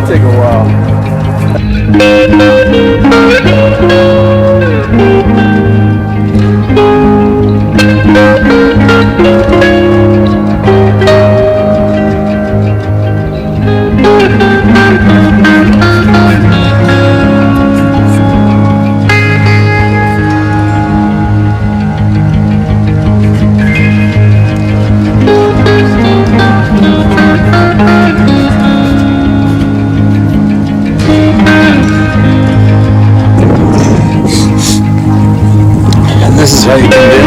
Take a while. This is how you can do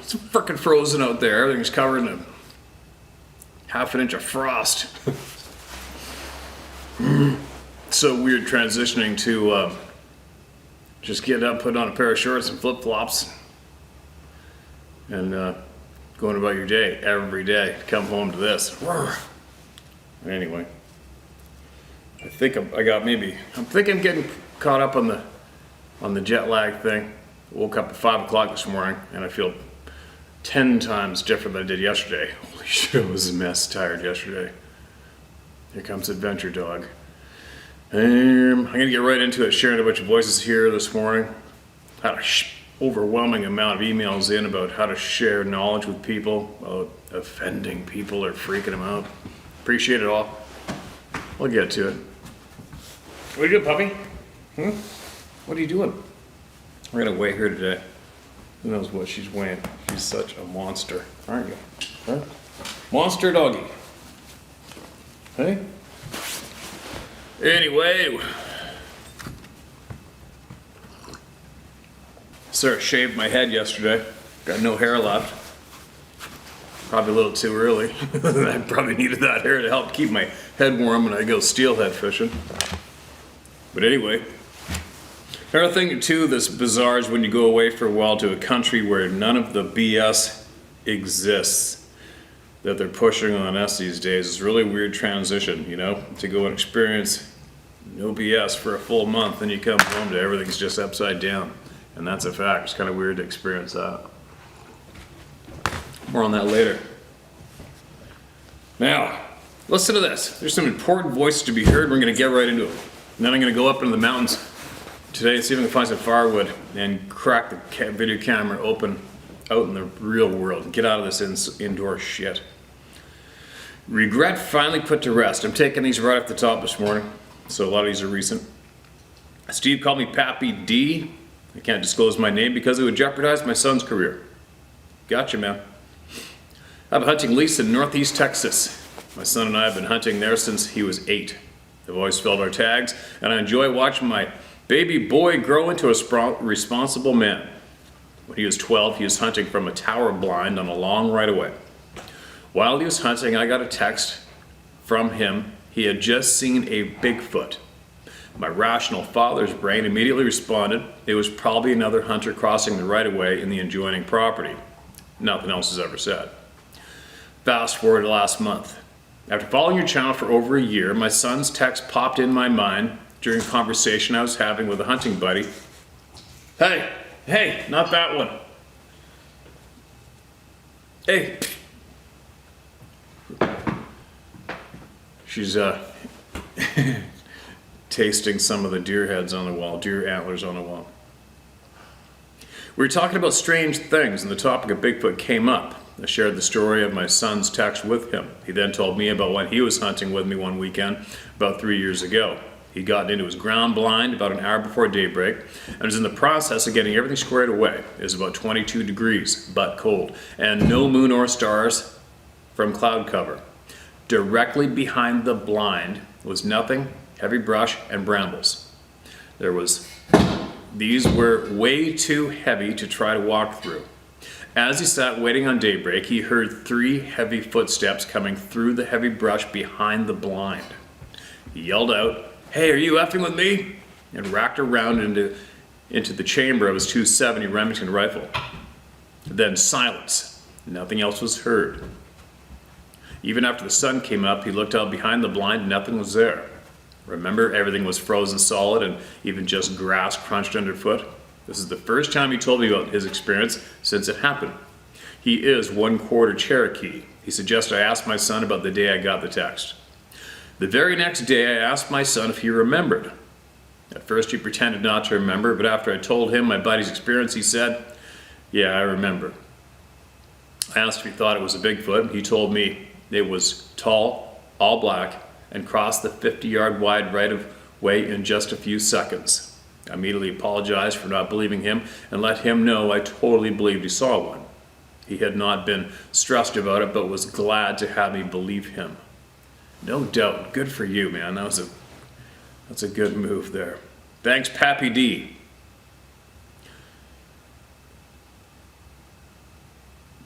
It's frickin' frozen out there. Everything's covered in a half an inch of frost. So weird transitioning to just getting up, putting on a pair of shorts and flip-flops and going about your day every day. Come home to this. Anyway, I think I'm getting caught up on the jet lag thing. Woke up at 5 o'clock this morning and I feel 10 times different than I did yesterday. Holy shit, I was a mess tired yesterday. Here comes Adventure Dog. I'm gonna get right into it, sharing a bunch of voices here this morning. Had an overwhelming amount of emails in about how to share knowledge with people, about offending people or freaking them out. Appreciate it all. We'll get to it. What are you doing, puppy? What are you doing? We're gonna weigh her today. Who knows what she's weighing? She's such a monster, aren't you? Huh? Monster doggy. Hey? Anyway. Sir, shaved my head yesterday. Got no hair left. Probably a little too early. I probably needed that hair to help keep my head warm when I go steelhead fishing. But anyway. Another thing too that's bizarre is when you go away for a while to a country where none of the BS exists that they're pushing on us these days. It's a really weird transition, you know, to go and experience no BS for a full month and you come home to everything's just upside down. And that's a fact. It's kind of weird to experience that. More on that later. Now, listen to this. There's some important voices to be heard. We're going to get right into it. And then I'm going to go up into the mountains today, see if I can find some firewood and crack the video camera open out in the real world and get out of this indoor shit. Regret finally put to rest. I'm taking these right off the top this morning, so a lot of these are recent. Steve called me Pappy D. I can't disclose my name because it would jeopardize my son's career. Gotcha, man. I've been hunting lease in northeast Texas. My son and I have been hunting there since he was 8. I've always filled our tags, and I enjoy watching my baby boy grow into a responsible man. When he was 12, he was hunting from a tower blind on a long right-of-way. While he was hunting, I got a text from him. He had just seen a Bigfoot. My rational father's brain immediately responded, it was probably another hunter crossing the right-of-way in the adjoining property. Nothing else is ever said. Fast forward to last month. After following your channel for over a year, my son's text popped in my mind during a conversation I was having with a hunting buddy. Hey, not that one. Hey. She's tasting some of the deer heads on the wall, deer antlers on the wall. We were talking about strange things, and the topic of Bigfoot came up. I shared the story of my son's text with him. He then told me about when he was hunting with me one weekend about 3 years ago. He got into his ground blind about an hour before daybreak and was in the process of getting everything squared away. It was about 22 degrees, but cold, and no moon or stars from cloud cover. Directly behind the blind was nothing, heavy brush and brambles. These were way too heavy to try to walk through. As he sat waiting on daybreak, he heard 3 heavy footsteps coming through the heavy brush behind the blind. He yelled out, "Hey, are you effing with me?" and racked around into the chamber of his .270 Remington rifle. Then silence. Nothing else was heard. Even after the sun came up, he looked out behind the blind and nothing was there. Remember, everything was frozen solid and even just grass crunched underfoot? This is the first time he told me about his experience since it happened. He is 1/4 Cherokee. He suggested I ask my son about the day I got the text. The very next day I asked my son if he remembered. At first he pretended not to remember, but after I told him my buddy's experience, he said, "Yeah, I remember." I asked if he thought it was a Bigfoot. He told me it was tall, all black, and crossed the 50-yard wide right-of-way in just a few seconds. I immediately apologized for not believing him and let him know I totally believed he saw one. He had not been stressed about it, but was glad to have me believe him. No doubt. Good for you, man. That's a good move there. Thanks, Pappy D.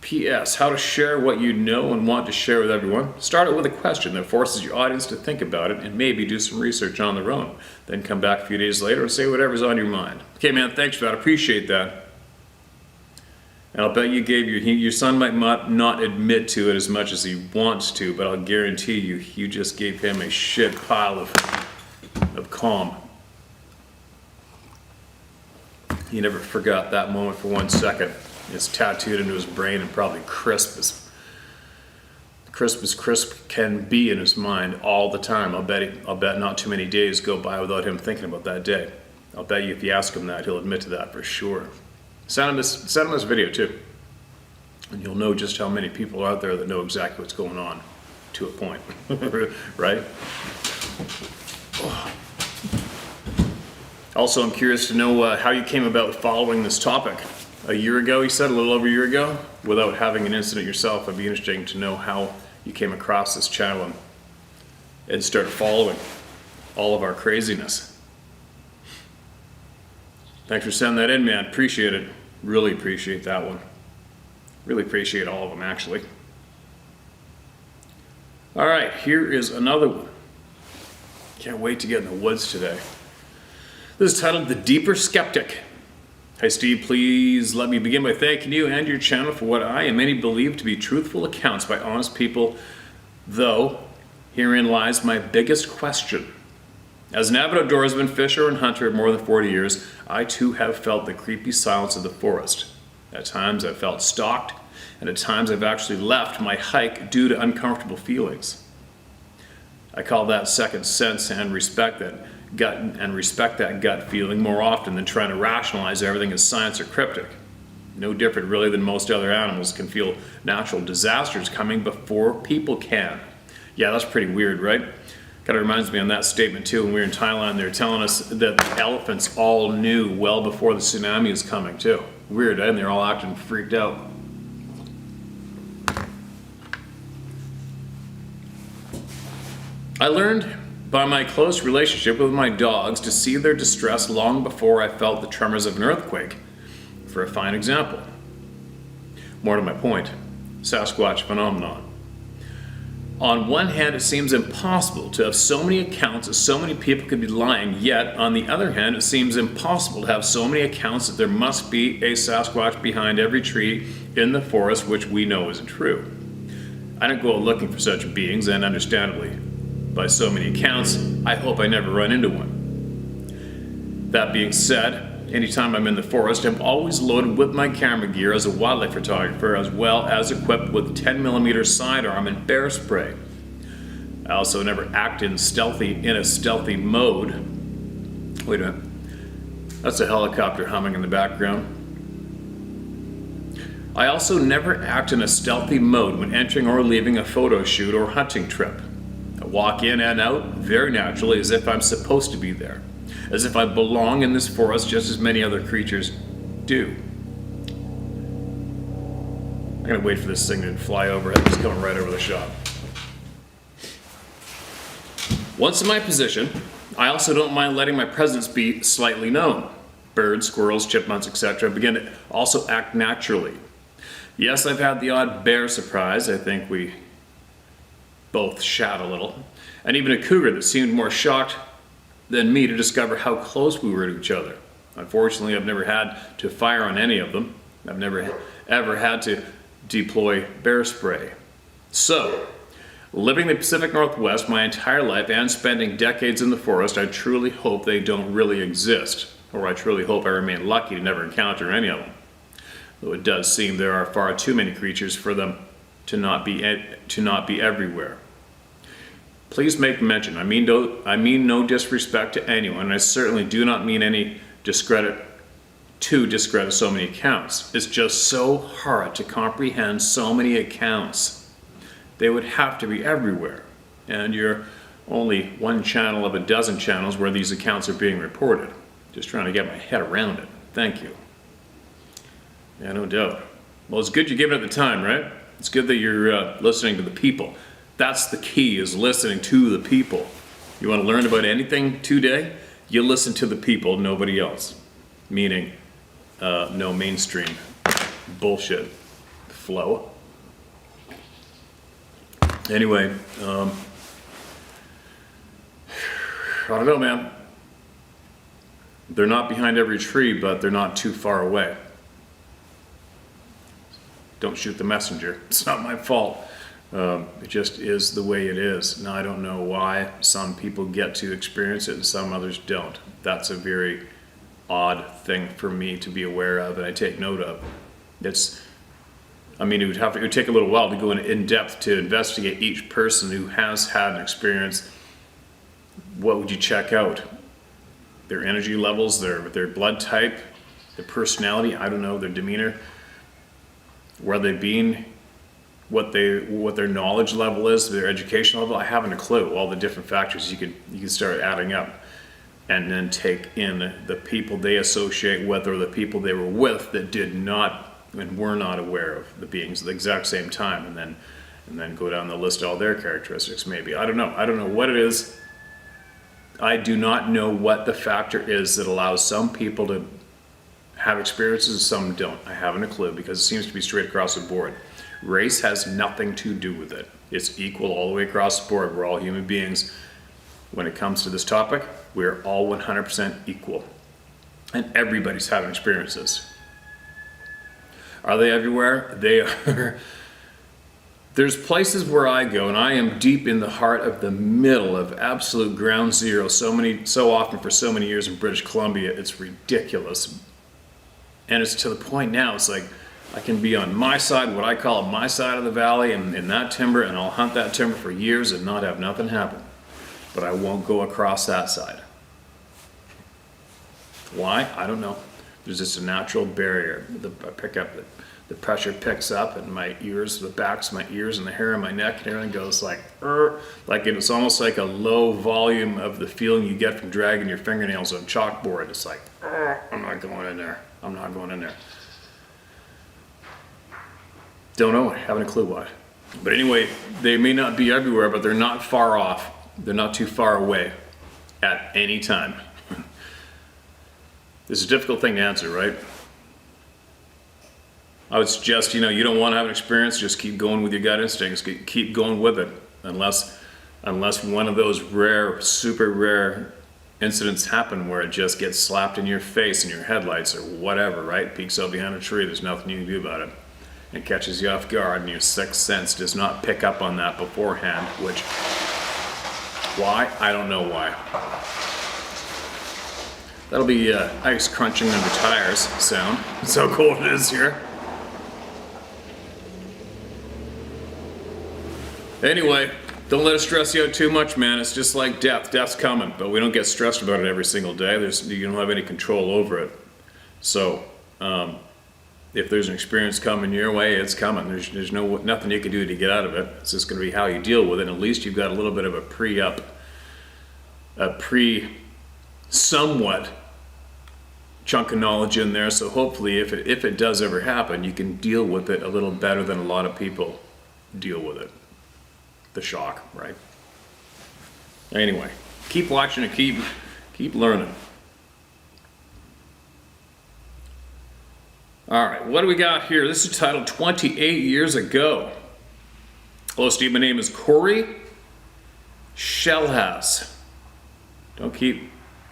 P.S. How to share what you know and want to share with everyone. Start it with a question that forces your audience to think about it and maybe do some research on their own. Then come back a few days later and say whatever's on your mind. Okay, man, thanks for that. I appreciate that. And I'll bet you gave your son might not admit to it as much as he wants to, but I'll guarantee you just gave him a shit pile of calm. He never forgot that moment for 1 second. It's tattooed into his brain and probably crisp as crisp can be in his mind all the time. I'll bet not too many days go by without him thinking about that day. I'll bet you if you ask him that, he'll admit to that for sure. Send him this video too, and you'll know just how many people are out there that know exactly what's going on, to a point, right? Also, I'm curious to know how you came about following this topic. A year ago, he said, a little over a year ago, without having an incident yourself. It'd be interesting to know how you came across this channel and started following all of our craziness. Thanks for sending that in, man. Appreciate it. Really appreciate that one. Really appreciate all of them, actually. All right, here is another one. Can't wait to get in the woods today. This is titled The Deeper Skeptic. Hi Steve, please let me begin by thanking you and your channel for what I and many believe to be truthful accounts by honest people, though herein lies my biggest question. As an avid outdoorsman, fisher, and hunter of more than 40 years, I too have felt the creepy silence of the forest. At times I've felt stalked, and at times I've actually left my hike due to uncomfortable feelings. I call that second sense and respect that gut feeling more often than trying to rationalize everything as science or cryptic. No different really than most other animals can feel natural disasters coming before people can. Yeah, that's pretty weird, right? Kind of reminds me on that statement too, when we were in Thailand, they were telling us that the elephants all knew well before the tsunami was coming too. Weird, eh? And they're all acting freaked out. I learned by my close relationship with my dogs to see their distress long before I felt the tremors of an earthquake. For a fine example. More to my point, Sasquatch phenomenon. On one hand, it seems impossible to have so many accounts that so many people could be lying, yet on the other hand, it seems impossible to have so many accounts that there must be a Sasquatch behind every tree in the forest, which we know isn't true. I don't go out looking for such beings, and understandably, by so many accounts, I hope I never run into one. That being said, anytime I'm in the forest, I'm always loaded with my camera gear as a wildlife photographer, as well as equipped with 10mm sidearm and bear spray. I also never act in a stealthy mode. Wait a minute. That's a helicopter humming in the background. I also never act in a stealthy mode when entering or leaving a photo shoot or hunting trip. I walk in and out very naturally as if I'm supposed to be there, as if I belong in this forest just as many other creatures do. I'm gonna wait for this thing to fly overhead. It's coming right over the shop. Once in my position, I also don't mind letting my presence be slightly known. Birds, squirrels, chipmunks, etc. begin to also act naturally. Yes, I've had the odd bear surprise. I think we both shat a little. And even a cougar that seemed more shocked than me to discover how close we were to each other. Unfortunately, I've never had to fire on any of them. I've never ever had to deploy bear spray. So, living in the Pacific Northwest my entire life and spending decades in the forest, I truly hope they don't really exist. Or I truly hope I remain lucky to never encounter any of them. Though it does seem there are far too many creatures for them to not be everywhere. Please make mention, I mean no disrespect to anyone, and I certainly do not mean any discredit so many accounts. It's just so hard to comprehend so many accounts. They would have to be everywhere, and you're only one channel of a dozen channels where these accounts are being reported. Just trying to get my head around it. Thank you. Yeah, no doubt. Well, it's good you give it the time, right? It's good that you're listening to the people. That's the key, is listening to the people. You want to learn about anything today? You listen to the people, nobody else. Meaning, no mainstream bullshit flow. Anyway, I don't know, man. They're not behind every tree, but they're not too far away. Don't shoot the messenger. It's not my fault. It just is the way it is. Now, I don't know why some people get to experience it and some others don't. That's a very odd thing for me to be aware of and I take note of. It would take a little while to go in depth to investigate each person who has had an experience. What would you check out? Their energy levels, their blood type, their personality, I don't know, their demeanor, where they've been, what their knowledge level is, their education level. I haven't a clue. All the different factors you can start adding up, and then take in the people they associate with or the people they were with that did not and were not aware of the beings at the exact same time, and then go down the list of all their characteristics. Maybe I don't know what it is. I do not know what the factor is that allows some people to have experiences and some don't. I haven't a clue, because it seems to be straight across the board. Race has nothing to do with it. It's equal all the way across the board. We're all human beings. When it comes to this topic, we're all 100% equal. And everybody's having experiences. Are they everywhere? They are. There's places where I go, and I am deep in the heart of the middle of absolute ground zero so often for so many years in British Columbia, it's ridiculous. And it's to the point now, it's like, I can be on my side, what I call my side of the valley, and in that timber, and I'll hunt that timber for years and not have nothing happen. But I won't go across that side. Why? I don't know. There's just a natural barrier. The pressure picks up, and my ears, the backs of my ears and the hair on my neck and everything goes like it's almost like a low volume of the feeling you get from dragging your fingernails on chalkboard. It's like, I'm not going in there. I'm not going in there. Don't know. I haven't a clue why. But anyway, they may not be everywhere, but they're not far off. They're not too far away at any time. This is a difficult thing to answer, right? I would suggest, you don't want to have an experience, just keep going with your gut instincts, keep going with it, unless one of those rare, super rare incidents happen where it just gets slapped in your face in your headlights or whatever, right? Peeks out behind a tree, there's nothing you can do about it. It catches you off guard, and your sixth sense does not pick up on that beforehand, why? I don't know why. That'll be ice crunching under tires sound. That's how cold it is here. Anyway, don't let it stress you out too much, man. It's just like death. Death's coming, but we don't get stressed about it every single day. You don't have any control over it. So, if there's an experience coming your way, it's coming. There's nothing you can do to get out of it. It's just going to be how you deal with it. And at least you've got a little bit of a somewhat chunk of knowledge in there. So hopefully, if it does ever happen, you can deal with it a little better than a lot of people deal with it. The shock, right? Anyway, keep watching and keep learning. All right, what do we got here? This is titled 28 Years Ago. Hello, Steve. My name is Corey Shellhass.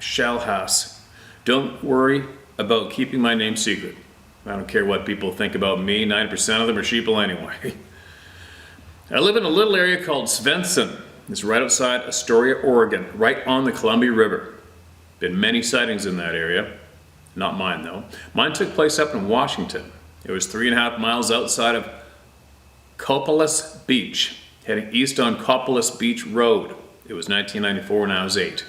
Shellhass. Don't worry about keeping my name secret. I don't care what people think about me. 90% of them are sheeple anyway. I live in a little area called Svensson. It's right outside Astoria, Oregon, right on the Columbia River. Been many sightings in that area. Not mine, though. Mine took place up in Washington. It was 3.5 miles outside of Copalis Beach, heading east on Copalis Beach Road. It was 1994 when I was 8.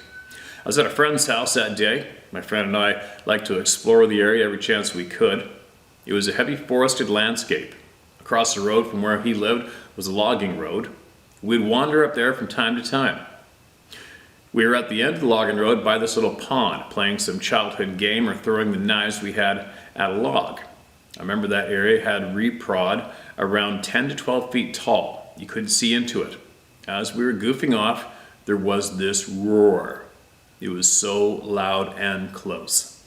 I was at a friend's house that day. My friend and I liked to explore the area every chance we could. It was a heavy forested landscape. Across the road from where he lived was a logging road. We'd wander up there from time to time. We were at the end of the logging road by this little pond, playing some childhood game or throwing the knives we had at a log. I remember that area had reprod around 10 to 12 feet tall. You couldn't see into it. As we were goofing off, there was this roar. It was so loud and close.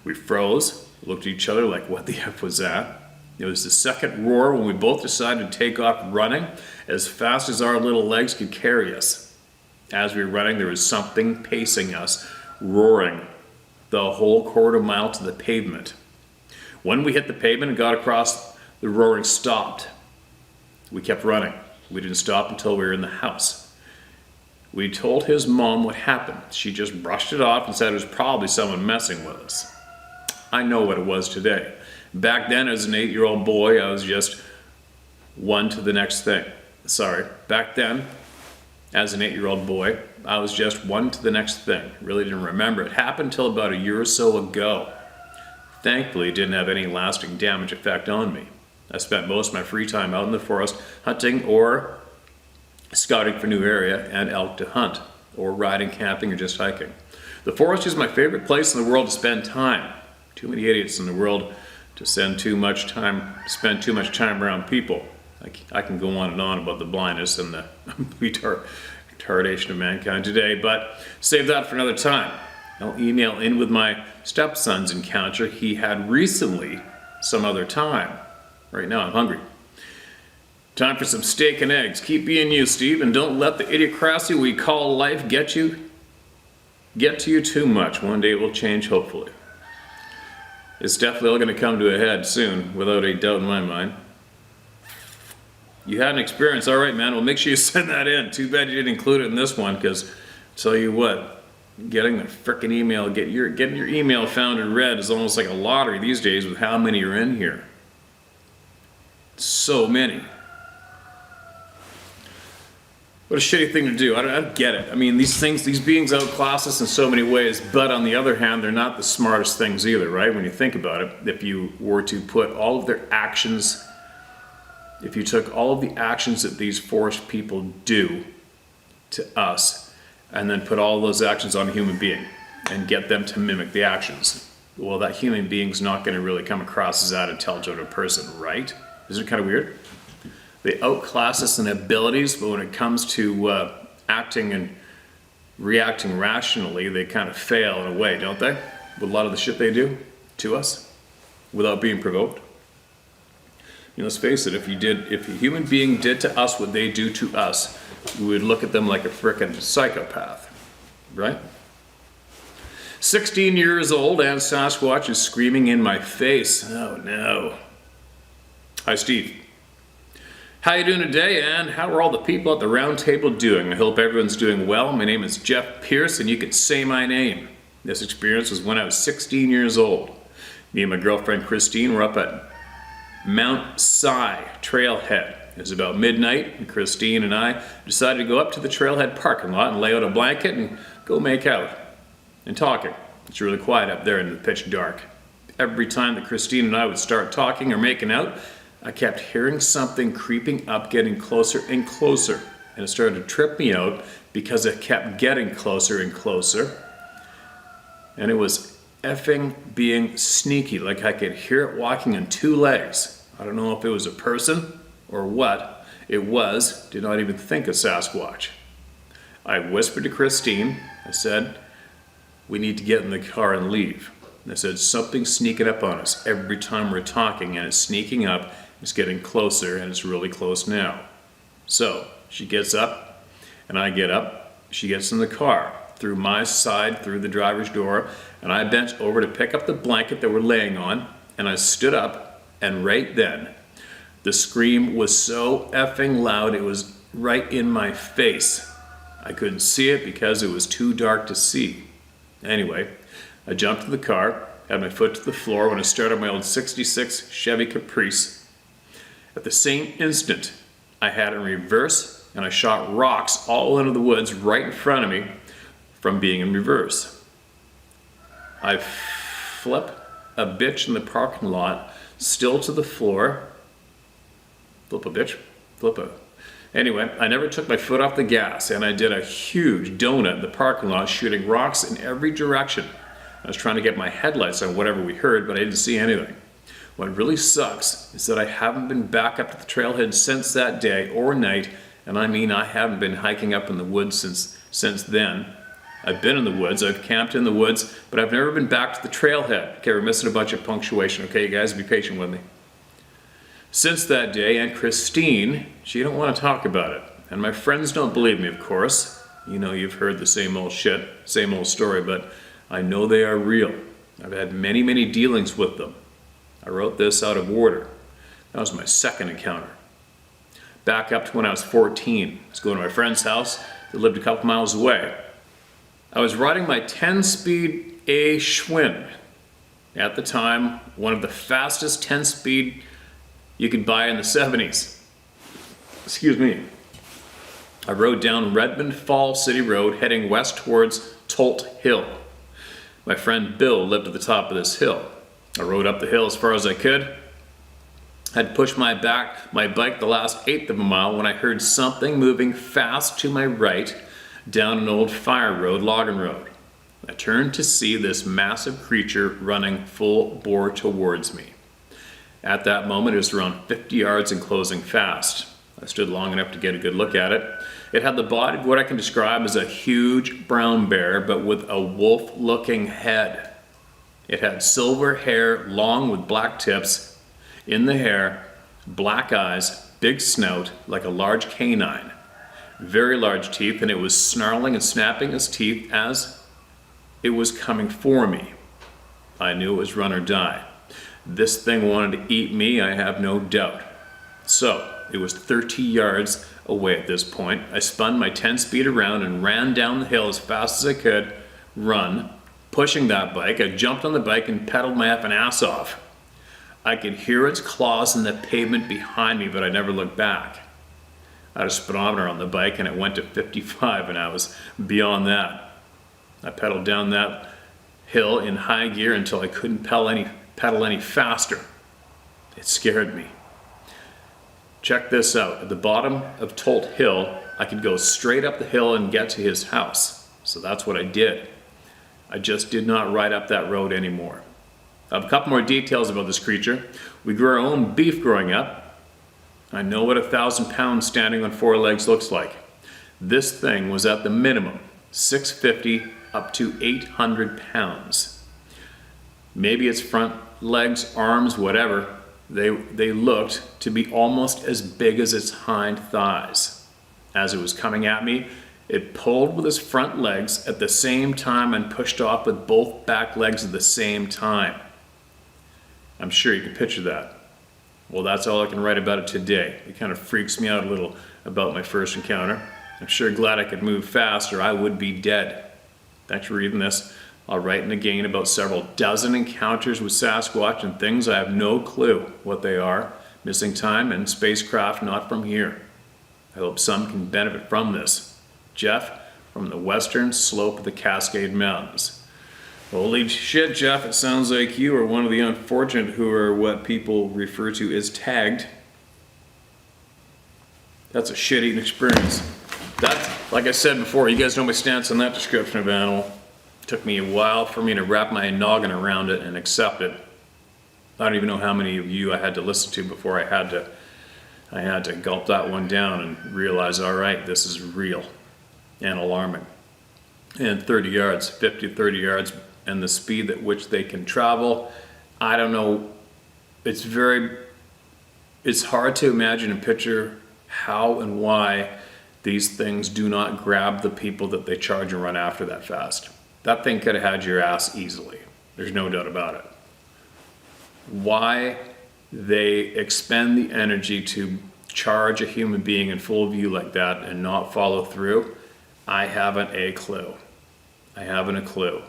We froze, looked at each other like, what the F was that? It was the second roar when we both decided to take off running as fast as our little legs could carry us. As we were running, there was something pacing us, roaring the whole quarter mile to the pavement. When we hit the pavement and got across, the roaring stopped. We kept running. We didn't stop until we were in the house. We told his mom what happened. She just brushed it off and said it was probably someone messing with us. I know what it was today. Back then, as an 8-year-old boy, I was just one to the next thing. Back then, as an 8-year-old boy, I was just one to the next thing. Really didn't remember. It happened until about a year or so ago. Thankfully, it didn't have any lasting damage effect on me. I spent most of my free time out in the forest hunting or scouting for new area and elk to hunt, or riding, camping, or just hiking. The forest is my favorite place in the world to spend time. Too many idiots in the world to spend too much time around people. I can go on and on about the blindness and the retardation of mankind today, but save that for another time. I'll email in with my stepson's encounter he had recently some other time. Right now I'm hungry. Time for some steak and eggs. Keep being you, Steve, and don't let the idiocracy we call life get to you too much. One day it will change, hopefully. It's definitely all going to come to a head soon, without a doubt in my mind. You had an experience, all right, man. Well, make sure you send that in. Too bad you didn't include it in this one, because tell you what, getting the frickin' email, getting your email found and read is almost like a lottery these days with how many are in here. So many. What a shitty thing to do. I don't get it. I mean, these beings outclass us in so many ways, but on the other hand, they're not the smartest things either, right? When you think about it, if you were to put all of their actions, if you took all of the actions that these forest people do to us, and then put all those actions on a human being, and get them to mimic the actions, well, that human being's not going to really come across as that intelligent a person, right? Isn't it kind of weird? They outclass us in abilities, but when it comes to acting and reacting rationally, they kind of fail in a way, don't they? With a lot of the shit they do to us, without being provoked. You know, let's face it, if a human being did to us what they do to us, we would look at them like a frickin' psychopath, right? 16 years old and Sasquatch is screaming in my face. Oh no. Hi, Steve. How you doing today, and how are all the people at the round table doing? I hope everyone's doing well. My name is Jeff Pierce, and you can say my name. This experience was when I was 16 years old. Me and my girlfriend Christine were up at Mount Si Trailhead. It was about midnight, and Christine and I decided to go up to the trailhead parking lot and lay out a blanket and go make out and talking. It's really quiet up there in the pitch dark. Every time that Christine and I would start talking or making out, I kept hearing something creeping up, getting closer and closer. And it started to trip me out because it kept getting closer and closer. And it was effing being sneaky, like I could hear it walking on two legs. I don't know if it was a person or what it was. Did not even think of Sasquatch. I whispered to Christine. I said, "We need to get in the car and leave." And I said, "Something's sneaking up on us every time we're talking, and it's sneaking up, it's getting closer, and it's really close now." So she gets up, and I get up. She gets in the car, through my side, through the driver's door, and I bent over to pick up the blanket that we're laying on, and I stood up, and right then, the scream was so effing loud, it was right in my face. I couldn't see it because it was too dark to see. Anyway, I jumped in the car, had my foot to the floor when I started my old 66 Chevy Caprice. At the same instant, I had it in reverse, and I shot rocks all into the woods right in front of me from being in reverse. I flip a bitch in the parking lot, still to the floor. Flip a bitch? Flip a... Anyway, I never took my foot off the gas, and I did a huge donut in the parking lot, shooting rocks in every direction. I was trying to get my headlights on whatever we heard, but I didn't see anything. What really sucks is that I haven't been back up to the trailhead since that day or night, and I mean I haven't been hiking up in the woods since then. I've been in the woods, I've camped in the woods, but I've never been back to the trailhead. Okay, we're missing a bunch of punctuation. Okay, you guys, be patient with me. Since that day, Aunt Christine, she don't want to talk about it. And my friends don't believe me, of course. You know, you've heard the same old shit, same old story, but I know they are real. I've had many, many dealings with them. I wrote this out of order. That was my second encounter. Back up to when I was 14. I was going to my friend's house that lived a couple miles away. I was riding my 10-speed A Schwinn. At the time, one of the fastest 10-speed you could buy in the 70s. Excuse me. I rode down Redmond Fall City Road heading west towards Tolt Hill. My friend Bill lived at the top of this hill. I rode up the hill as far as I could. I'd pushed my bike the last eighth of a mile when I heard something moving fast to my right down an old fire road, logging road. I turned to see this massive creature running full bore towards me. At that moment, it was around 50 yards and closing fast. I stood long enough to get a good look at it. It had the body of what I can describe as a huge brown bear, but with a wolf-looking head. It had silver hair, long with black tips in the hair, black eyes, big snout, like a large canine, very large teeth, and it was snarling and snapping its teeth as it was coming for me. I knew it was run or die. This thing wanted to eat me, I have no doubt. So, it was 30 yards away at this point. I spun my 10-speed around and ran down the hill as fast as I could, run, pushing that bike. I jumped on the bike and pedaled my effing ass off. I could hear its claws in the pavement behind me, but I never looked back. I had a speedometer on the bike and it went to 55 and I was beyond that. I pedaled down that hill in high gear until I couldn't pedal any faster. It scared me. Check this out. At the bottom of Tolt Hill, I could go straight up the hill and get to his house. So that's what I did. I just did not ride up that road anymore. I have a couple more details about this creature. We grew our own beef growing up. I know what 1,000 pounds standing on four legs looks like. This thing was at the minimum 650 up to 800 pounds. Maybe its front legs, arms, whatever, they looked to be almost as big as its hind thighs. As it was coming at me, it pulled with its front legs at the same time and pushed off with both back legs at the same time. I'm sure you can picture that. Well, that's all I can write about it today. It kind of freaks me out a little about my first encounter. I'm sure glad I could move fast or I would be dead. Thanks for reading this. I'll write in again about several dozen encounters with Sasquatch and things I have no clue what they are, missing time and spacecraft not from here. I hope some can benefit from this. Jeff, from the western slope of the Cascade Mountains. Holy shit, Jeff, it sounds like you are one of the unfortunate who are what people refer to as tagged. That's a shit-eating experience. That's, like I said before, you guys know my stance on that description of animal. It took me a while for me to wrap my noggin around it and accept it. I don't even know how many of you I had to listen to before I had to gulp that one down and realize, all right, this is real and alarming. And 30 yards, 50 to 30 yards, and the speed at which they can travel, I don't know. It's hard to imagine and picture how and why these things do not grab the people that they charge and run after that fast. That thing could have had your ass easily. There's no doubt about it. Why they expend the energy to charge a human being in full view like that and not follow through, I haven't a clue. I haven't a clue.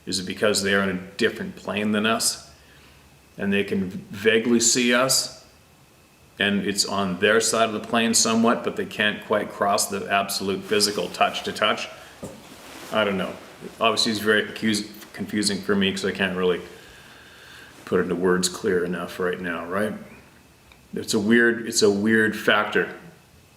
Is it because they're on a different plane than us and they can vaguely see us and it's on their side of the plane somewhat, but they can't quite cross the absolute physical touch to touch? I don't know. Obviously it's very confusing for me because I can't really put it into words clear enough right now, right? It's a weird factor.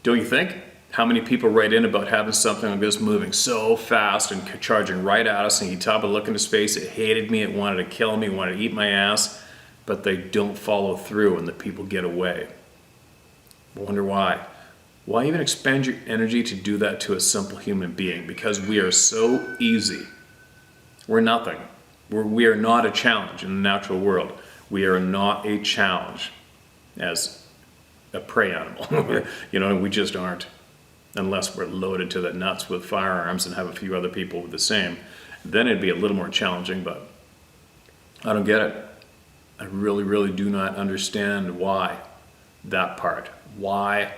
Don't you think? How many people write in about having something like this moving so fast and charging right at us, and you top of look into space, it hated me, it wanted to kill me, it wanted to eat my ass, but they don't follow through and the people get away. I wonder why. Why even expend your energy to do that to a simple human being? Because we are so easy. We're nothing. We are not a challenge in the natural world. We are not a challenge as a prey animal. You know, we just aren't. Unless we're loaded to the nuts with firearms and have a few other people with the same. Then it'd be a little more challenging, but I don't get it. I really, really do not understand why that part. Why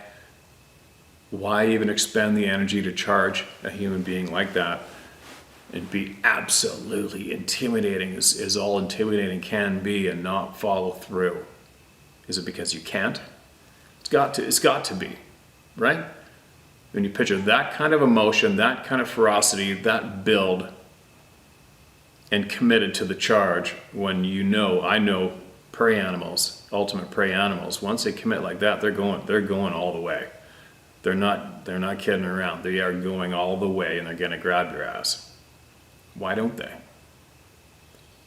even expend the energy to charge a human being like that and be absolutely intimidating as all intimidating can be and not follow through? Is it because you can't? It's got to be, right? When you picture that kind of emotion, that kind of ferocity, that build, and committed to the charge, when I know prey animals, ultimate prey animals, once they commit like that, they're going all the way. They're not kidding around. They are going all the way and they're gonna grab your ass. Why don't they?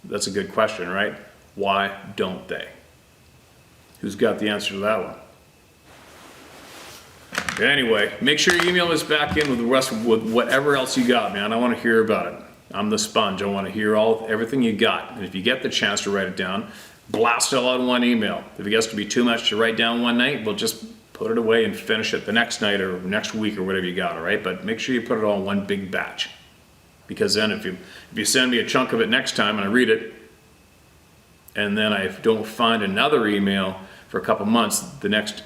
That's a good question, right? Why don't they? Who's got the answer to that one? Anyway, make sure you email us back in with whatever else you got, man. I want to hear about it. I'm the sponge. I want to hear everything you got. And if you get the chance to write it down, blast it all out in one email. If it gets to be too much to write down one night, we'll just put it away and finish it the next night or next week or whatever you got, all right? But make sure you put it all in one big batch. Because then if you send me a chunk of it next time and I read it, and then I don't find another email for a couple months, the next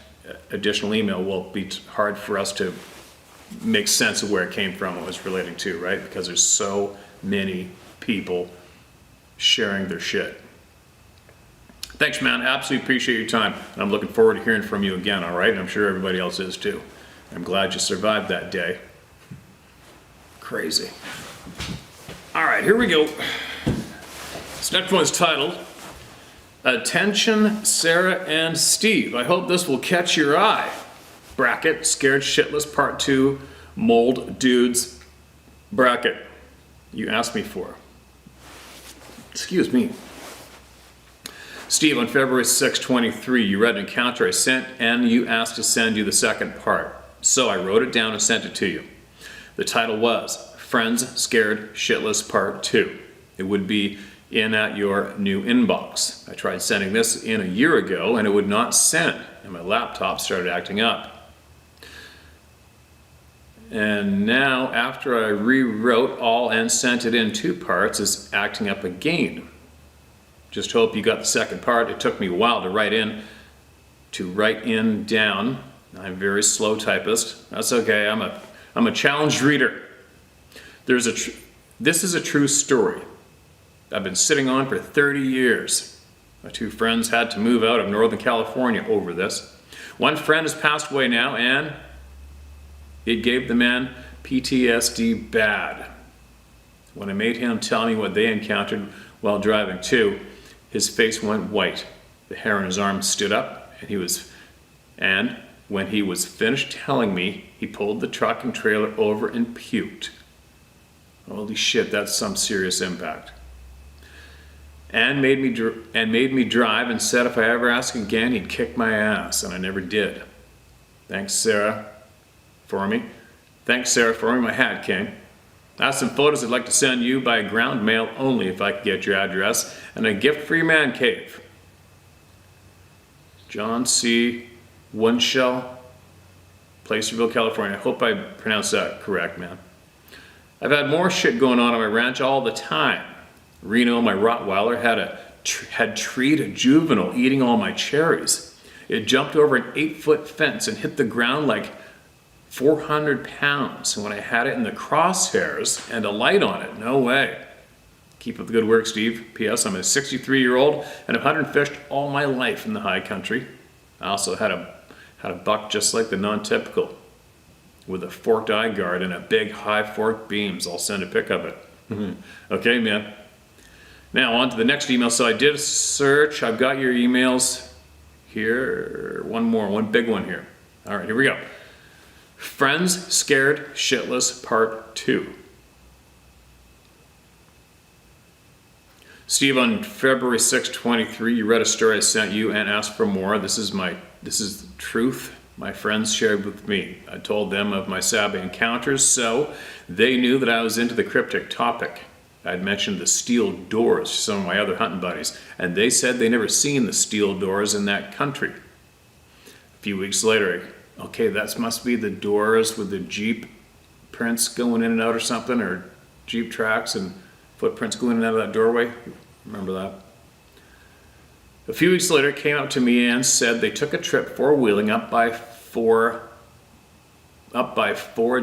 additional email will be hard for us to make sense of where it came from, what it was relating to, right? Because there's so many people sharing their shit. Thanks, man. Absolutely appreciate your time. And I'm looking forward to hearing from you again, all right? And I'm sure everybody else is too. I'm glad you survived that day. Crazy. All right, here we go. This next one is titled, Attention, Sarah and Steve. I hope this will catch your eye. Bracket, Scared Shitless Part 2, Mold Dudes. Bracket, you asked me for. Excuse me. Steve, on February 6, 23, you read an encounter I sent and you asked to send you the second part. So I wrote it down and sent it to you. The title was Friends Scared Shitless Part 2. It would be in at your new inbox. I tried sending this in a year ago and it would not send, and my laptop started acting up. And now, after I rewrote all and sent it in 2 parts, it's acting up again. Just hope you got the second part. It took me a while to write in down. I'm a very slow typist. That's okay. I'm a challenged reader. This is a true story. I've been sitting on for 30 years. My two friends had to move out of Northern California over this. One friend has passed away now, and it gave the man PTSD bad. When I made him tell me what they encountered while driving too, his face went white. The hair on his arm stood up, and when he was finished telling me, he pulled the truck and trailer over and puked. Holy shit, that's some serious impact. And made me drive and said if I ever asked again, he'd kick my ass, and I never did. Thanks, Sarah, for me. My hat came. I have some photos I'd like to send you by ground mail only if I could get your address, and a gift for your man cave. John C. Wunschel, Placerville, California. I hope I pronounced that correct, man. I've had more shit going on my ranch all the time. Reno, my Rottweiler, had treed a juvenile eating all my cherries. It jumped over an 8-foot fence and hit the ground like 400 pounds. And when I had it in the crosshairs and a light on it, no way. Keep up the good work, Steve. P.S. I'm a 63-year-old and I've hunted and fished all my life in the high country. I also had a buck just like the non-typical, with a forked eye guard and a big high forked beams. I'll send a pic of it. Okay, man. Now on to the next email. So I did a search. I've got your emails here. One big one here. All right, here we go. Friends Scared Shitless Part 2. Steve, on February 6, 23, you read a story I sent you and asked for more. This is the truth my friends shared with me. I told them of my Saturday encounters, so they knew that I was into the cryptic topic. I'd mentioned the steel doors to some of my other hunting buddies, and they said they never seen the steel doors in that country. A few weeks later, okay, that must be the doors with the Jeep prints going in and out or something, or Jeep tracks and footprints going in and out of that doorway. Remember that? A few weeks later, it came up to me and said they took a trip four-wheeling up by four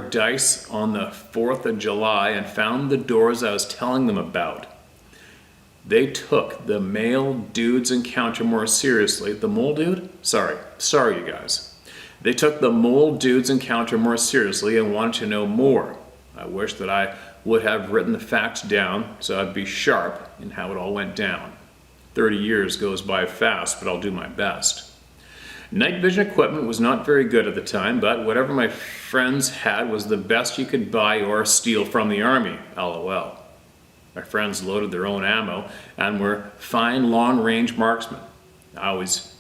dice on the 4th of July and found the doors I was telling them about. They took the male dude's encounter more seriously. The mole dude? Sorry you guys. They took the mole dude's encounter more seriously and wanted to know more. I wish that I would have written the facts down so I'd be sharp in how it all went down. 30 years goes by fast, but I'll do my best. Night vision equipment was not very good at the time, but whatever my friends had was the best you could buy or steal from the army, LOL. My friends loaded their own ammo and were fine long-range marksmen. I was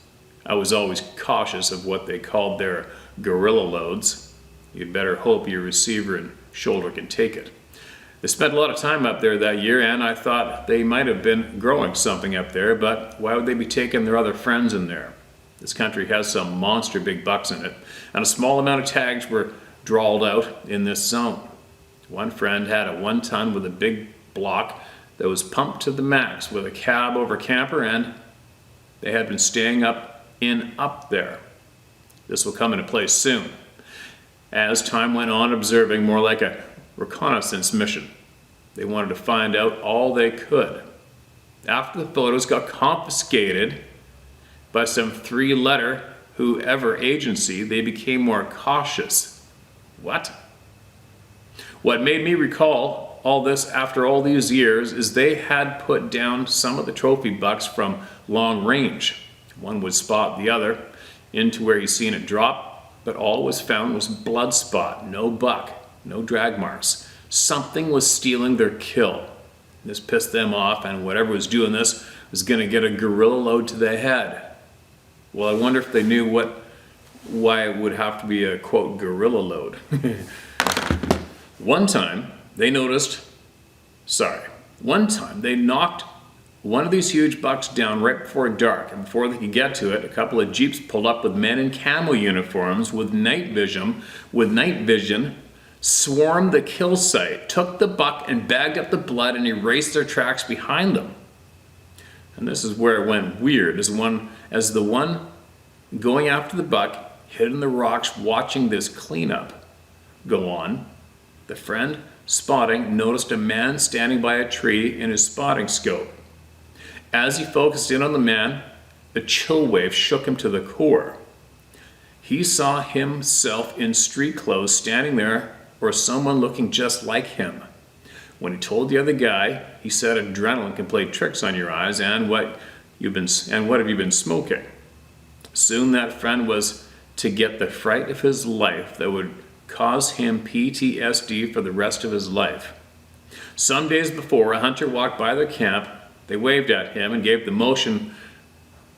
always cautious of what they called their guerrilla loads. You'd better hope your receiver and shoulder can take it. They spent a lot of time up there that year, and I thought they might have been growing something up there, but why would they be taking their other friends in there? This country has some monster big bucks in it, and a small amount of tags were drawled out in this zone. One friend had a 1-ton with a big block that was pumped to the max with a cab over camper, and they had been staying up there. This will come into place soon. As time went on, observing more like a reconnaissance mission. They wanted to find out all they could. After the photos got confiscated by some 3-letter whoever agency, they became more cautious. What? What made me recall all this after all these years is they had put down some of the trophy bucks from long range. One would spot the other into where he's seen it drop, but all was found was blood spot, no buck, no drag marks. Something was stealing their kill. This pissed them off, and whatever was doing this was going to get a guerrilla load to the head. Well, I wonder if they knew why it would have to be a, quote, guerrilla load. One time, they knocked one of these huge bucks down right before dark, and before they could get to it, a couple of jeeps pulled up with men in camo uniforms with night vision, swarmed the kill site, took the buck and bagged up the blood and erased their tracks behind them. And this is where it went weird, as the one going after the buck hid in the rocks watching this cleanup go on. The friend spotting, noticed a man standing by a tree in his spotting scope. As he focused in on the man, a chill wave shook him to the core. He saw himself in street clothes standing there, or someone looking just like him. When he told the other guy, he said adrenaline can play tricks on your eyes, and what have you been smoking? Soon that friend was to get the fright of his life that would cause him PTSD for the rest of his life. Some days before, a hunter walked by their camp. They waved at him and gave the motion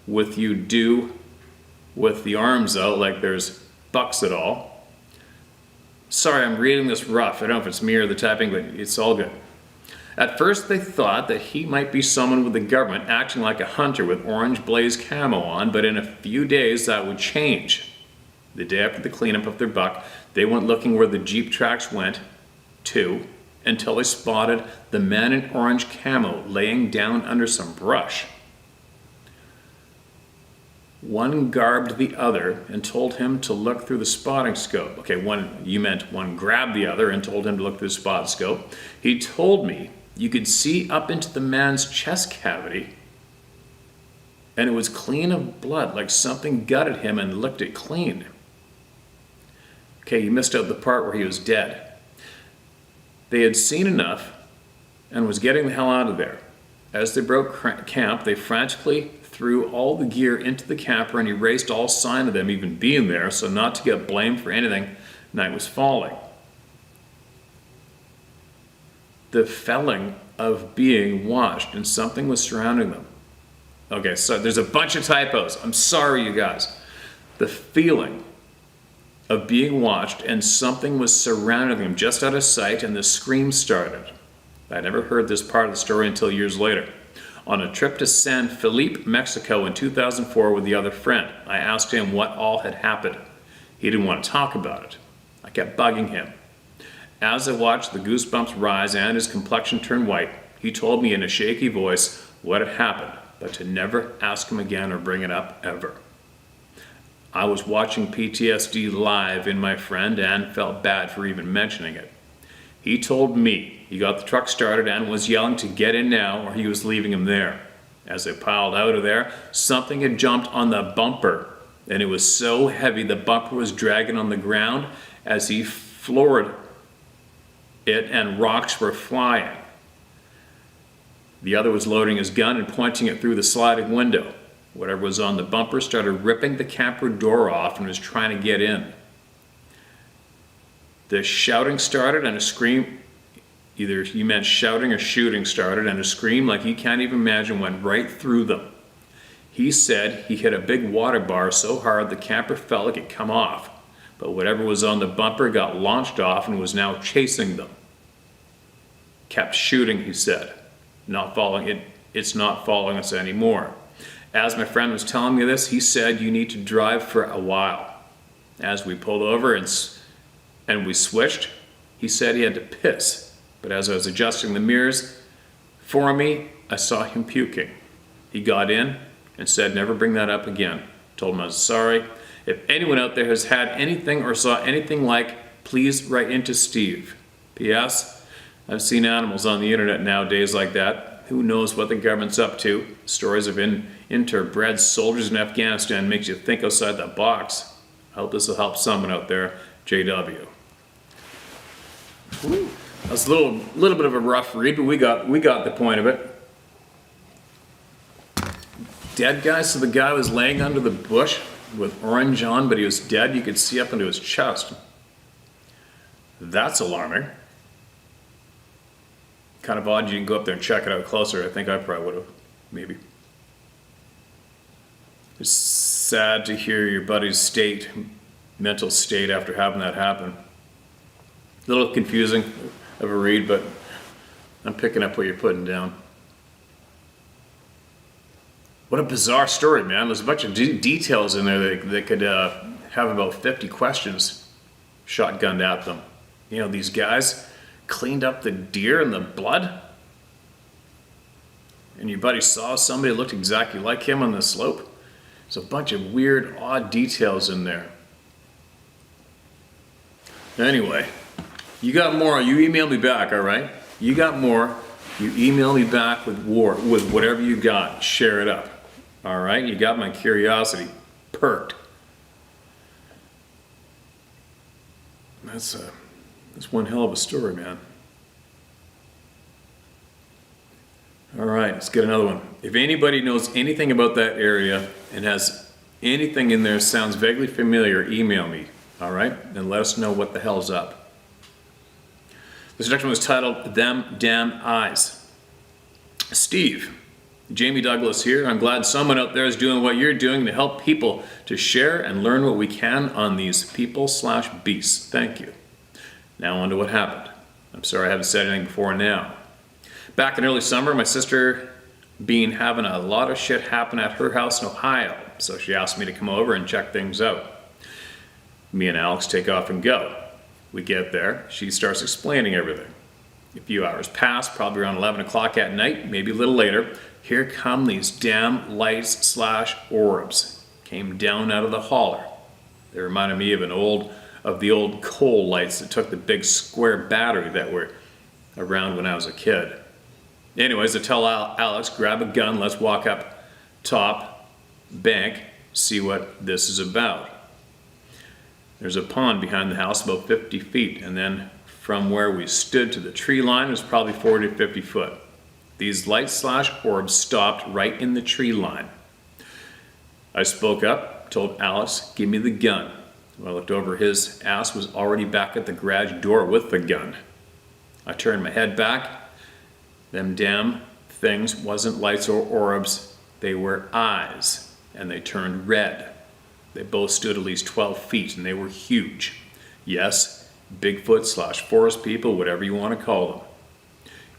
with you do with the arms out like there's bucks at all. Sorry, I'm reading this rough. I don't know if it's me or the typing, but it's all good. At first they thought that he might be someone with the government acting like a hunter with orange blaze camo on, but in a few days that would change. The day after the cleanup of their buck, they went looking where the Jeep tracks went to until they spotted the man in orange camo laying down under some brush. One garbed the other and told him to look through the spotting scope. Okay, one grabbed the other and told him to look through the spotting scope. He told me you could see up into the man's chest cavity, and it was clean of blood, like something gutted him and licked it clean. Okay, you missed out the part where he was dead. They had seen enough and was getting the hell out of there. As they broke camp, they frantically threw all the gear into the camper and erased all sign of them even being there, so not to get blamed for anything. Night was falling. The feeling of being watched and something was surrounding them. Okay, so there's a bunch of typos. I'm sorry, you guys. The feeling of being watched and something was surrounding them just out of sight, and the scream started. I never heard this part of the story until years later. On a trip to San Felipe, Mexico in 2004 with the other friend, I asked him what all had happened. He didn't want to talk about it. I kept bugging him. As I watched the goosebumps rise and his complexion turn white, he told me in a shaky voice what had happened, but to never ask him again or bring it up ever. I was watching PTSD live in my friend and felt bad for even mentioning it. He told me he got the truck started and was yelling to get in now or he was leaving him there. As they piled out of there, something had jumped on the bumper, and it was so heavy the bumper was dragging on the ground as he floored it and rocks were flying. The other was loading his gun and pointing it through the sliding window. Whatever was on the bumper started ripping the camper door off and was trying to get in. The shouting started and a scream, either you meant shouting or shooting started, and a scream like you can't even imagine went right through them. He said he hit a big water bar so hard the camper felt like it come off, but whatever was on the bumper got launched off and was now chasing them. Kept shooting, he said. It's not following us anymore. As my friend was telling me this, he said, you need to drive for a while. As we pulled over and we switched, he said he had to piss. But as I was adjusting the mirrors for me, I saw him puking. He got in and said, never bring that up again. Told him I was sorry. If anyone out there has had anything or saw anything like, please write into Steve. P.S. I've seen animals on the internet nowadays like that. Who knows what the government's up to? Stories of interbred soldiers in Afghanistan makes you think outside the box. I hope this will help someone out there. JW. That's a little bit of a rough read, but we got the point of it. Dead guy, so the guy was laying under the bush with orange on, but he was dead. You could see up into his chest. That's alarming. Kind of odd you can go up there and check it out closer. I think I probably would have, maybe. It's sad to hear your buddy's mental state after having that happen. A little confusing of a read, but I'm picking up what you're putting down. What a bizarre story, man. There's a bunch of details in there that could have about 50 questions shotgunned at them. You know, these guys cleaned up the deer and the blood, and your buddy saw somebody that looked exactly like him on the slope. There's a bunch of weird, odd details in there. Anyway, You got more, you email me back, all right? You got more, you email me back with whatever you got. Share it up, all right? You got my curiosity perked. That's one hell of a story, man. All right, let's get another one. If anybody knows anything about that area and has anything in there sounds vaguely familiar, email me, all right? And let us know what the hell's up. This next one was titled, Them Damn Eyes. Steve, Jamie Douglas here. I'm glad someone out there is doing what you're doing to help people to share and learn what we can on these people/beasts. Thank you. Now on to what happened. I'm sorry I haven't said anything before now. Back in early summer, my sister been having a lot of shit happen at her house in Ohio, so she asked me to come over and check things out. Me and Alex take off and go. We get there, she starts explaining everything. A few hours pass, probably around 11 o'clock at night, maybe a little later. Here come these damn lights/orbs. Came down out of the holler. They reminded me of the old coal lights that took the big square battery that were around when I was a kid. Anyways, I tell Alex, grab a gun, let's walk up top bank, see what this is about. There's a pond behind the house about 50 feet, and then from where we stood to the tree line was probably 40 to 50 foot. These lights/orbs stopped right in the tree line. I spoke up, told Alex, give me the gun. When I looked over, his ass was already back at the garage door with the gun. I turned my head back. Them damn things wasn't lights or orbs, they were eyes, and they turned red. They both stood at least 12 feet, and they were huge. Yes, Bigfoot/forest people, whatever you want to call them.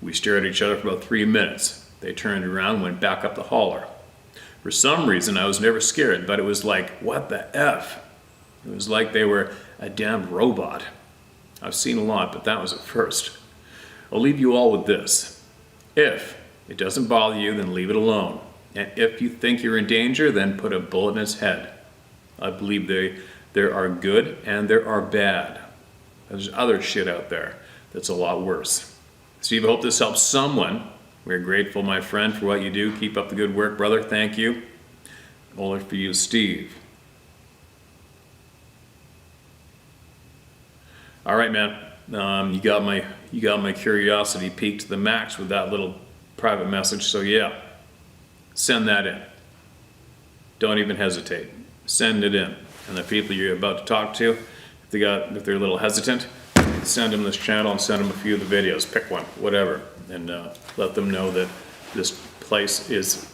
We stared at each other for about 3 minutes. They turned around and went back up the holler. For some reason, I was never scared, but it was like, what the F? It was like they were a damn robot. I've seen a lot, but that was a first. I'll leave you all with this. If it doesn't bother you, then leave it alone. And if you think you're in danger, then put a bullet in its head. I believe there are good and there are bad. There's other shit out there that's a lot worse. Steve, I hope this helps someone. We're grateful, my friend, for what you do. Keep up the good work, brother. Thank you. Only for you, Steve. All right, man. You got my curiosity piqued to the max with that little private message. So yeah, send that in. Don't even hesitate. Send it in. And the people you're about to talk to, if they're a little hesitant, send them this channel and send them a few of the videos. Pick one, whatever, and let them know that this place has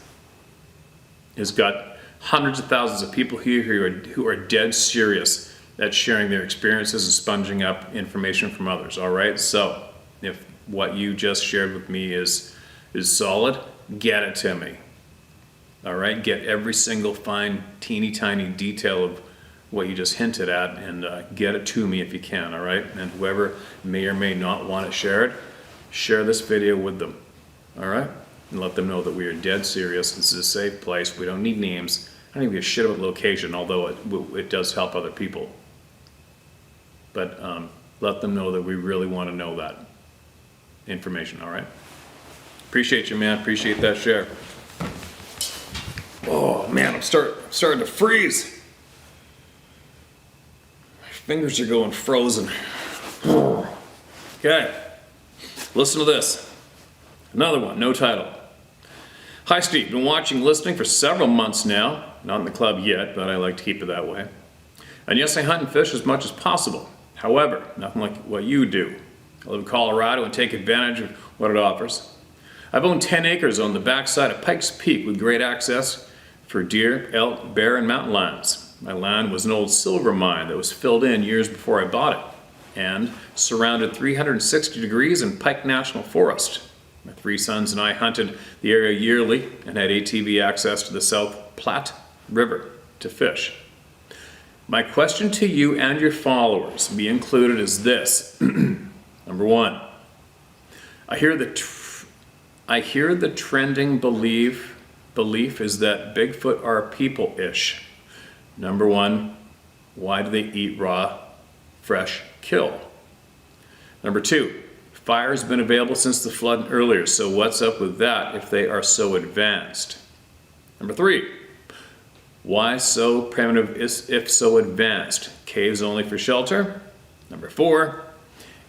got hundreds of thousands of people here who are dead serious at sharing their experiences and sponging up information from others. All right. So if what you just shared with me is solid, get it to me. All right, get every single fine, teeny tiny detail of what you just hinted at, and get it to me if you can, all right? And whoever may or may not want to share it, share this video with them, all right? And let them know that we are dead serious. This is a safe place. We don't need names. I don't even give a shit about location, although it does help other people. But let them know that we really want to know that information, all right? Appreciate you, man. Appreciate that share. Oh man, I'm starting to freeze. My fingers are going frozen. Okay, listen to this. Another one, no title. Hi Steve, been watching, listening for several months now. Not in the club yet, but I like to keep it that way. And yes, I hunt and fish as much as possible. However, nothing like what you do. I live in Colorado and take advantage of what it offers. I've owned 10 acres on the backside of Pikes Peak with great access for deer, elk, bear, and mountain lions. My land was an old silver mine that was filled in years before I bought it, and surrounded 360 degrees in Pike National Forest. My 3 sons and I hunted the area yearly and had ATV access to the South Platte River to fish. My question to you and your followers, me included, is this. Number 1, I hear the trending belief is that Bigfoot are people-ish. Number 1, why do they eat raw, fresh kill? Number 2, fire's been available since the flood and earlier, so what's up with that if they are so advanced? Number 3, why so primitive if so advanced? Caves only for shelter? Number 4,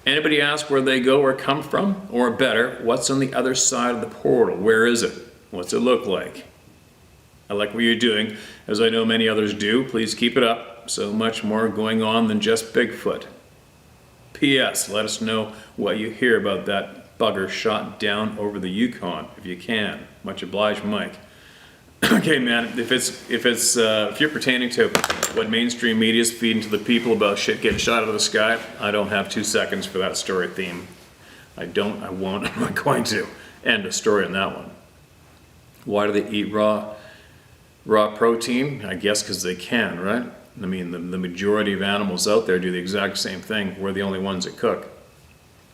anybody ask where they go or come from? Or better, what's on the other side of the portal? Where is it? What's it look like? I like what you're doing, as I know many others do. Please keep it up. So much more going on than just Bigfoot. P.S. Let us know what you hear about that bugger shot down over the Yukon, if you can. Much obliged, Mike. Okay, man. If you're pertaining to what mainstream media is feeding to the people about shit getting shot out of the sky, I don't have 2 seconds for that story theme. I won't, I'm not going to end a story on that one. Why do they eat raw protein? I guess because they can, right? I mean, the majority of animals out there do the exact same thing. We're the only ones that cook.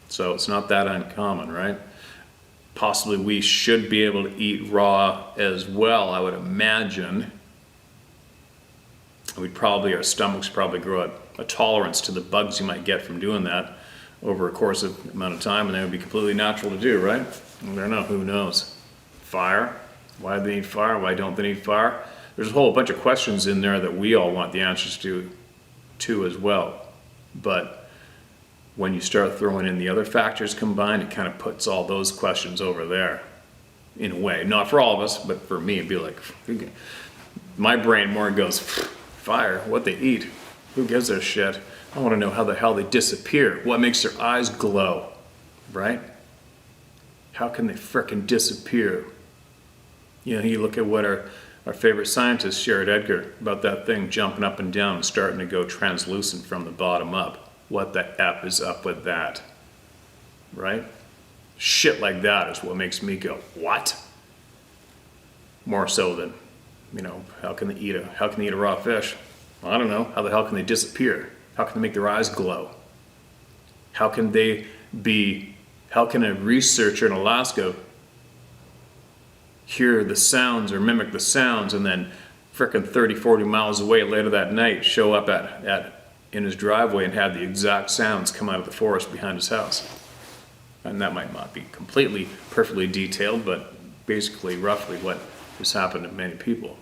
So it's not that uncommon, right? Possibly we should be able to eat raw as well, I would imagine. Our stomachs probably grow a tolerance to the bugs you might get from doing that over a course of amount of time, and that would be completely natural to do, right? I don't know, who knows? Fire? Why do they need fire? Why don't they need fire? There's a whole bunch of questions in there that we all want the answers to as well. But when you start throwing in the other factors combined, it kind of puts all those questions over there, in a way. Not for all of us, but for me, it'd be like, my brain more goes, fire, what they eat, who gives a shit? I want to know how the hell they disappear. What makes their eyes glow, right? How can they frickin' disappear? You know, you look at what our favorite scientist shared, Edgar, about that thing jumping up and down and starting to go translucent from the bottom up. What the F is up with that? Right? Shit like that is what makes me go, what? More so than, how can they eat a raw fish? I don't know. How the hell can they disappear? How can they make their eyes glow? How can a researcher in Alaska hear the sounds or mimic the sounds and then frickin' 30, 40 miles away later that night show up in his driveway and have the exact sounds come out of the forest behind his house? And that might not be completely, perfectly detailed, but basically, roughly what has happened to many people.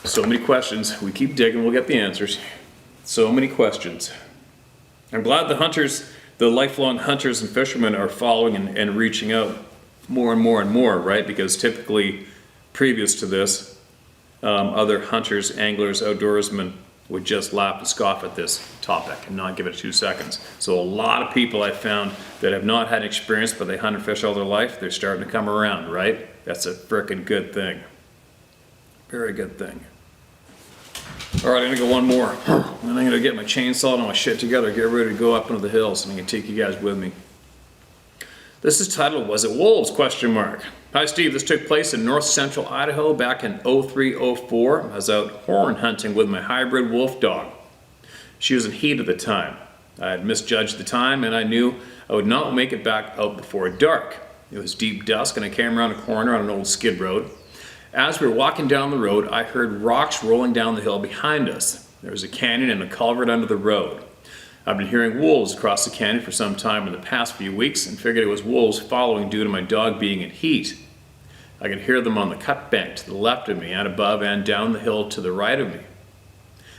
So many questions. We keep digging, we'll get the answers. So many questions. I'm glad the lifelong hunters and fishermen are following and reaching out more and more and more, right? Because typically, previous to this, other hunters, anglers, outdoorsmen would just laugh and scoff at this topic and not give it 2 seconds. So a lot of people I found that have not had experience, but they hunt and fish all their life, they're starting to come around, right? That's a frickin' good thing. Very good thing. All right, I'm gonna go one more. And I'm gonna get my chainsaw and all my shit together, get ready to go up into the hills, and I'm gonna take you guys with me. This is titled, Was It Wolves? ? Hi Steve, this took place in north central Idaho back in 03-04. I was out horn hunting with my hybrid wolf dog. She was in heat at the time. I had misjudged the time and I knew I would not make it back out before dark. It was deep dusk and I came around a corner on an old skid road. As we were walking down the road, I heard rocks rolling down the hill behind us. There was a canyon and a culvert under the road. I've been hearing wolves across the canyon for some time in the past few weeks and figured it was wolves following due to my dog being in heat. I could hear them on the cut bank to the left of me and above and down the hill to the right of me.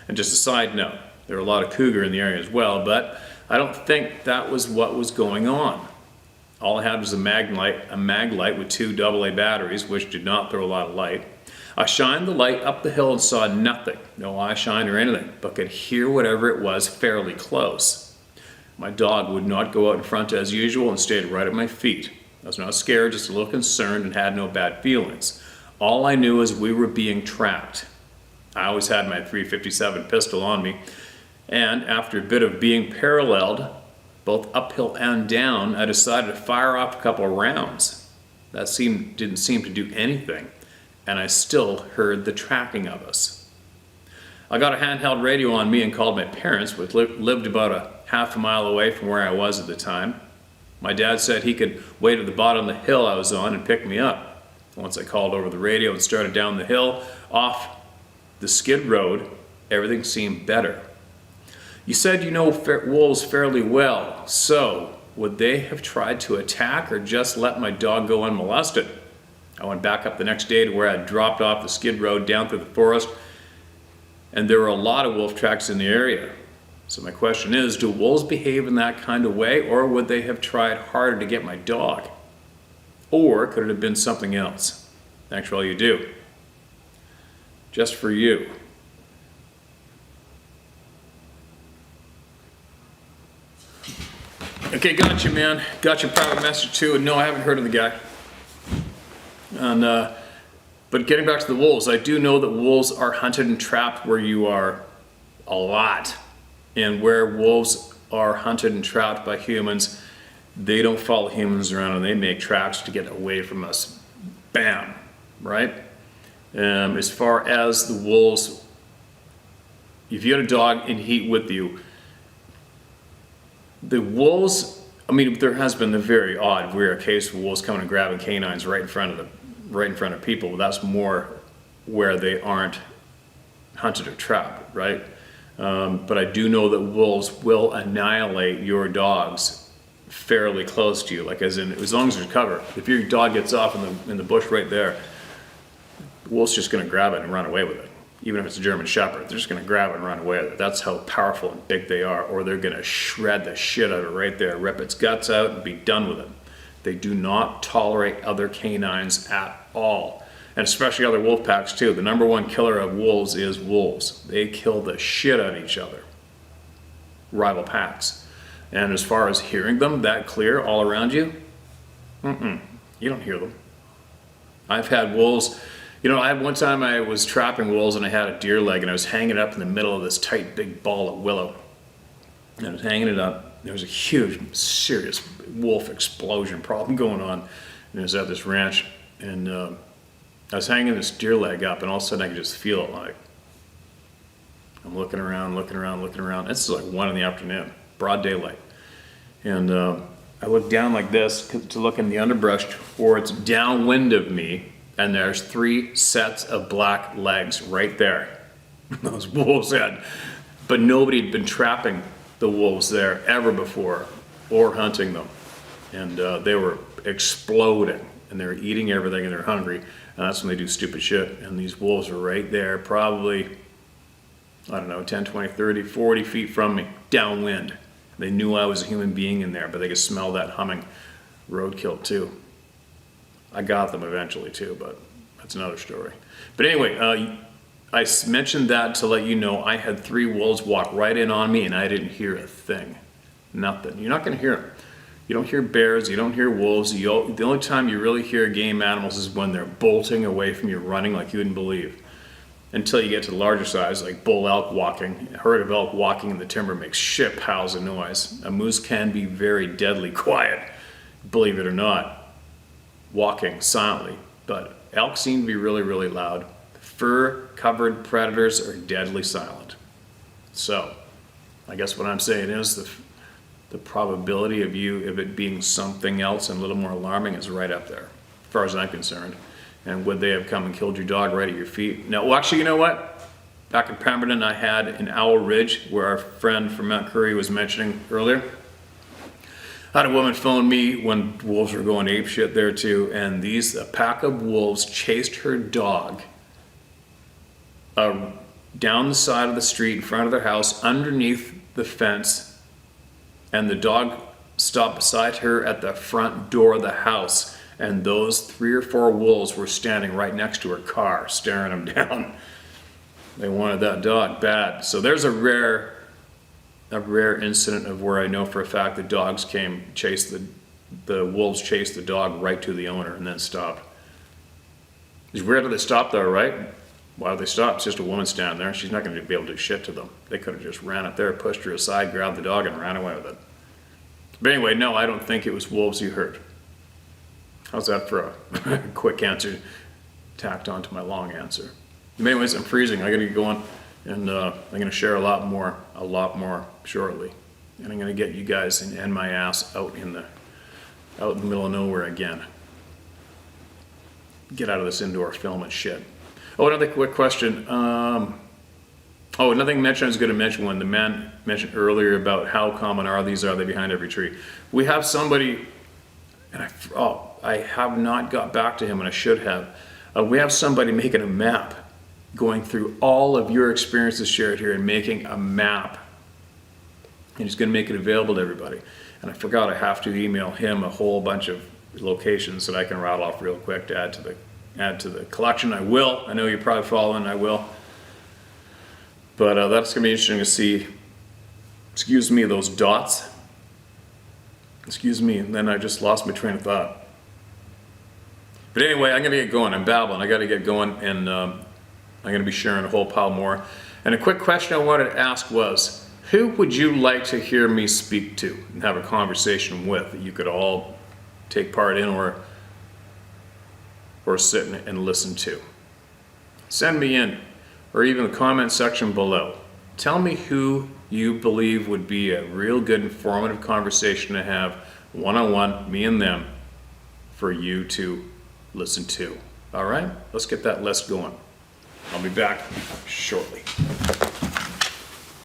And just a side note, there were a lot of cougar in the area as well, but I don't think that was what was going on. All I had was a mag light with 2 AA batteries, which did not throw a lot of light. I shined the light up the hill and saw nothing, no eye shine or anything, but could hear whatever it was fairly close. My dog would not go out in front as usual and stayed right at my feet. I was not scared, just a little concerned and had no bad feelings. All I knew is we were being tracked. I always had my .357 pistol on me, and after a bit of being paralleled, both uphill and down, I decided to fire off a couple of rounds. That didn't seem to do anything, and I still heard the tracking of us. I got a handheld radio on me and called my parents, which lived about a half a mile away from where I was at the time. My dad said he could wait at the bottom of the hill I was on and pick me up. Once I called over the radio and started down the hill, off the skid road, everything seemed better. You said you know wolves fairly well, so would they have tried to attack or just let my dog go unmolested? I went back up the next day to where I dropped off the skid road down through the forest, and there were a lot of wolf tracks in the area. So my question is, do wolves behave in that kind of way, or would they have tried harder to get my dog? Or could it have been something else? Thanks for all you do. Just for you. Okay, got you, man. Got your private message too, and no, I haven't heard of the guy. And but getting back to the wolves, I do know that wolves are hunted and trapped where you are a lot. And where wolves are hunted and trapped by humans, they don't follow humans around and they make tracks to get away from us. Bam, right? As far as the wolves, if you had a dog in heat with you, the wolves, I mean, there has been the very odd, rare case of wolves coming and grabbing canines right in front of people. But that's more where they aren't hunted or trapped, right? But I do know that wolves will annihilate your dogs fairly close to you, like as long as there's cover. If your dog gets off in the bush right there, the wolf's just going to grab it and run away with it. Even if it's a German Shepherd, they're just going to grab it and run away with it. That's how powerful and big they are. Or they're going to shred the shit out of it right there, rip its guts out and be done with it. They do not tolerate other canines at all. And especially other wolf packs too. The number one killer of wolves is wolves. They kill the shit out of each other. Rival packs. And as far as hearing them that clear all around you, you don't hear them. I've had wolves. You know, one time I was trapping wolves and I had a deer leg and I was hanging it up in the middle of this tight big ball of willow. And I was hanging it up. There was a huge, serious wolf explosion problem going on. And it was at this ranch. And I was hanging this deer leg up and all of a sudden I could just feel it, like I'm looking around. It's like 1 in the afternoon, broad daylight. And I look down like this to look in the underbrush, or it's downwind of me. And there's 3 sets of black legs right there. Those wolves had. But nobody had been trapping the wolves there ever before or hunting them. And they were exploding and they were eating everything and they're hungry. And that's when they do stupid shit. And these wolves were right there, probably, I don't know, 10, 20, 30, 40 feet from me, downwind. They knew I was a human being in there, but they could smell that humming roadkill too. I got them eventually too, but that's another story. But anyway, I mentioned that to let you know I had 3 wolves walk right in on me and I didn't hear a thing. Nothing. You're not going to hear them. You don't hear bears, you don't hear wolves. The only time you really hear game animals is when they're bolting away from you, running like you wouldn't believe. Until you get to the larger size, like bull elk walking. A herd of elk walking in the timber makes shit piles of noise. A moose can be very deadly quiet, believe it or not, walking silently, but elk seem to be really, really loud. Fur-covered predators are deadly silent. So, I guess what I'm saying is the probability of it being something else and a little more alarming is right up there, as far as I'm concerned. And would they have come and killed your dog right at your feet? No, well, actually, you know what? Back in Pemberton, I had in Owl Ridge, where our friend from Mount Currie was mentioning earlier. I had a woman phone me when wolves were going apeshit there too, and a pack of wolves chased her dog down the side of the street in front of their house, underneath the fence, and the dog stopped beside her at the front door of the house, and those 3 or 4 wolves were standing right next to her car, staring them down. They wanted that dog bad. So there's a rare incident of where I know for a fact the wolves chased the dog right to the owner and then stopped. It's weird that they stopped though, right? Why did they stop? It's just a woman standing there. She's not going to be able to do shit to them. They could have just ran up there, pushed her aside, grabbed the dog and ran away with it. But anyway, no, I don't think it was wolves you heard. How's that for a quick answer tacked onto my long answer? But anyways, I'm freezing. I got to get going. And I'm going to share a lot more shortly. And I'm going to get you guys and my ass out in the middle of nowhere again. Get out of this indoor film and shit. Oh, another quick question. Oh, another thing I was going to mention when the man mentioned earlier about how common are these? Are they behind every tree? We have somebody, and I have not got back to him, and I should have. We have somebody making a map, going through all of your experiences shared here and making a map. And he's going to make it available to everybody. And I forgot I have to email him a whole bunch of locations that I can rattle off real quick to add to the collection. I will. I know you're probably following. I will. But that's going to be interesting to see. Excuse me, those dots. Excuse me, and then I just lost my train of thought. But anyway, I'm going to get going. I'm babbling. I got to get going, and I'm going to be sharing a whole pile more. And a quick question I wanted to ask was, who would you like to hear me speak to and have a conversation with that you could all take part in or sit and listen to? Send me in, or even the comment section below. Tell me who you believe would be a real good informative conversation to have one-on-one, me and them, for you to listen to. All right, let's get that list going. I'll be back shortly.